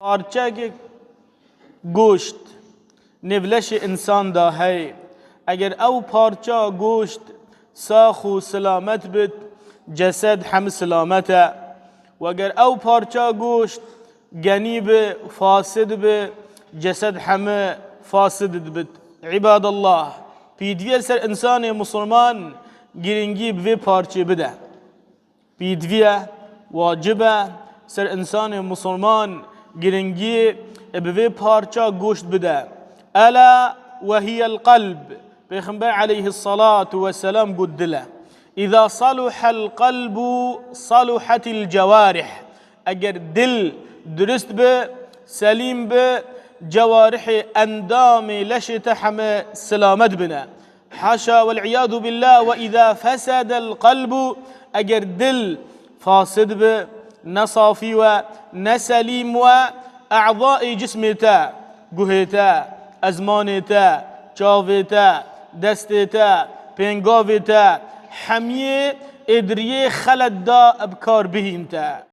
پارچه گوشت نولش انسان دا هی اگر او پارچه گوشت ساخ و سلامت بد جسد هم سلامته و اگر او پارچه گوشت گنی به فاسد به جسد همه فاسد بد. عباد الله پیدوی سر انسان مسلمان گرنگی به پارچه بده. پیدوی واجبه سر انسان مسلمان گرنگی به پارچه گوشت بده. الا وهي القلب. پیغمبر علیه الصلاة والسلام گفت دله اذا صلح القلب صلحت الجوارح. اگر دل درست به سلیم به جوارح اندام لشت همه سلامت بنا. حاشا والعیاذ بالله. و اذا فسد القلب اگر دل فاسد به نصافی و نسلیم و اعضاء جسمتا گوهتا ازمانتا چاوتا دستتا پنگاوتا حمیه ادریه خلد دا ابکار بهینتا.